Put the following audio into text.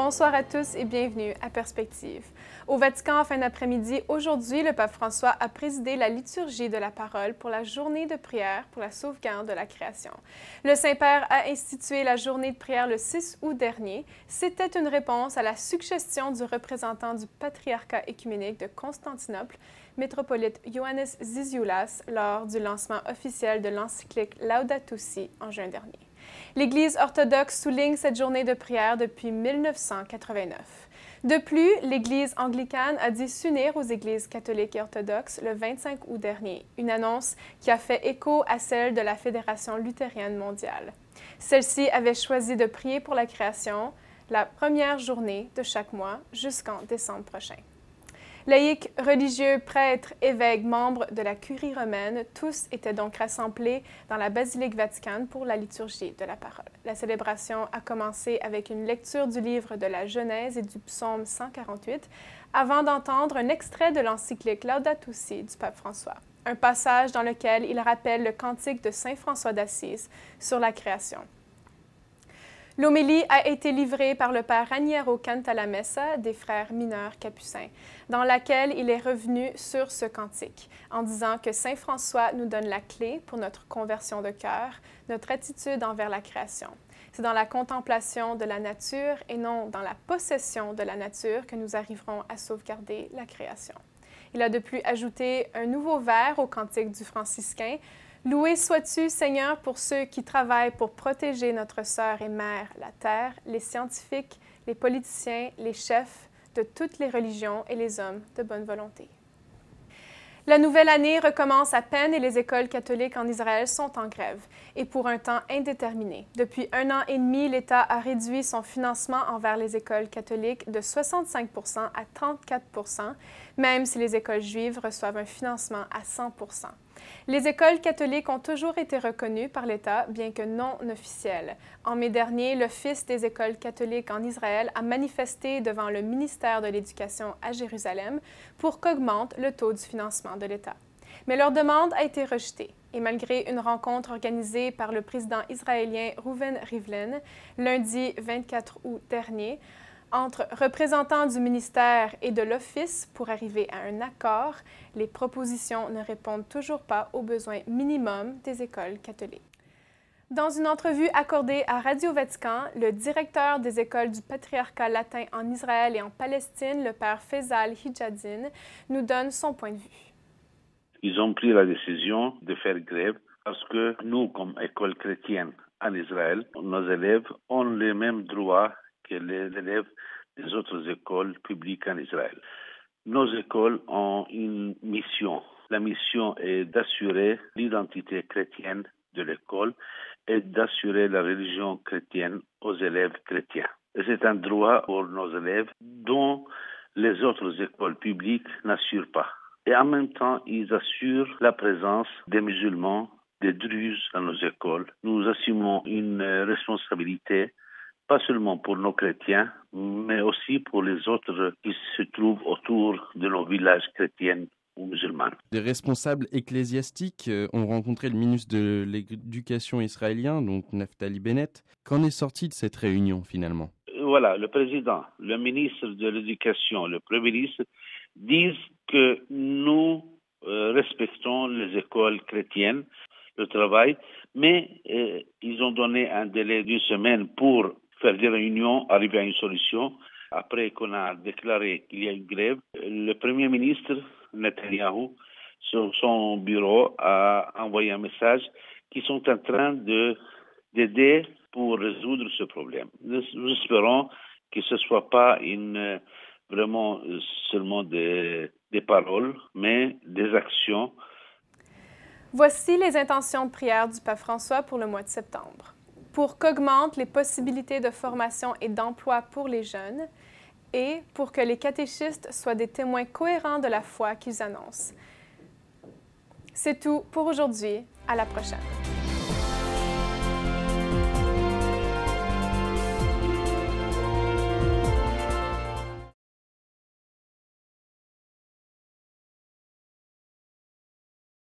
Bonsoir à tous et bienvenue à Perspective. Au Vatican, en fin d'après-midi, aujourd'hui, le pape François a présidé la liturgie de la parole pour la journée de prière pour la sauvegarde de la création. Le Saint-Père a institué la journée de prière le 6 août dernier. C'était une réponse à la suggestion du représentant du patriarcat œcuménique de Constantinople, métropolite Ioannis Zizioulas, lors du lancement officiel de l'encyclique Laudato Si en juin dernier. L'Église orthodoxe souligne cette journée de prière depuis 1989. De plus, l'Église anglicane a dit s'unir aux Églises catholiques et orthodoxes le 25 août dernier, une annonce qui a fait écho à celle de la Fédération luthérienne mondiale. Celle-ci avait choisi de prier pour la création la première journée de chaque mois jusqu'en décembre prochain. Laïcs, religieux, prêtres, évêques, membres de la curie romaine, tous étaient donc rassemblés dans la basilique vaticane pour la liturgie de la parole. La célébration a commencé avec une lecture du livre de la Genèse et du psaume 148, avant d'entendre un extrait de l'encyclique Laudato Si du pape François, un passage dans lequel il rappelle le cantique de saint François d'Assise sur la création. L'homélie a été livrée par le père Raniero Cantalamessa des frères mineurs capucins, dans laquelle il est revenu sur ce cantique, en disant que saint François nous donne la clé pour notre conversion de cœur, notre attitude envers la création. C'est dans la contemplation de la nature et non dans la possession de la nature que nous arriverons à sauvegarder la création. Il a de plus ajouté un nouveau vers au cantique du franciscain. Loué sois-tu, Seigneur, pour ceux qui travaillent pour protéger notre sœur et mère, la terre, les scientifiques, les politiciens, les chefs de toutes les religions et les hommes de bonne volonté. La nouvelle année recommence à peine et les écoles catholiques en Israël sont en grève, et pour un temps indéterminé. Depuis 1 an et demi, l'État a réduit son financement envers les écoles catholiques de 65 % à 34 %, même si les écoles juives reçoivent un financement à 100 %. Les écoles catholiques ont toujours été reconnues par l'État, bien que non officielles. En mai dernier, l'Office des écoles catholiques en Israël a manifesté devant le ministère de l'Éducation à Jérusalem pour qu'augmente le taux du financement de l'État. Mais leur demande a été rejetée. Et malgré une rencontre organisée par le président israélien Reuven Rivlin lundi 24 août dernier, entre représentants du ministère et de l'Office pour arriver à un accord, les propositions ne répondent toujours pas aux besoins minimums des écoles catholiques. Dans une entrevue accordée à Radio Vatican, le directeur des écoles du patriarcat latin en Israël et en Palestine, le père Faisal Hijadin, nous donne son point de vue. Ils ont pris la décision de faire grève parce que nous, comme école chrétienne en Israël, nos élèves ont les mêmes droits que les élèves des autres écoles publiques en Israël. Nos écoles ont une mission. La mission est d'assurer l'identité chrétienne de l'école et d'assurer la religion chrétienne aux élèves chrétiens. Et c'est un droit pour nos élèves dont les autres écoles publiques n'assurent pas. Et en même temps, ils assurent la présence des musulmans, des druzes dans nos écoles. Nous assumons une responsabilité pas seulement pour nos chrétiens, mais aussi pour les autres qui se trouvent autour de nos villages chrétiens ou musulmans. Des responsables ecclésiastiques ont rencontré le ministre de l'Éducation israélien, donc Naftali Bennett. Qu'en est sorti de cette réunion finalement? Voilà, le président, le ministre de l'Éducation, le premier ministre disent que nous respectons les écoles chrétiennes, le travail, mais ils ont donné un délai d'1 semaine pour faire des réunions, arriver à une solution. Après qu'on a déclaré qu'il y a une grève, le Premier ministre Netanyahou, sur son bureau, a envoyé un message qu'ils sont en train d'aider pour résoudre ce problème. Nous espérons que ce ne soit pas vraiment seulement des paroles, mais des actions. Voici les intentions de prière du pape François pour le mois de septembre. Pour qu'augmentent les possibilités de formation et d'emploi pour les jeunes et pour que les catéchistes soient des témoins cohérents de la foi qu'ils annoncent. C'est tout pour aujourd'hui. À la prochaine.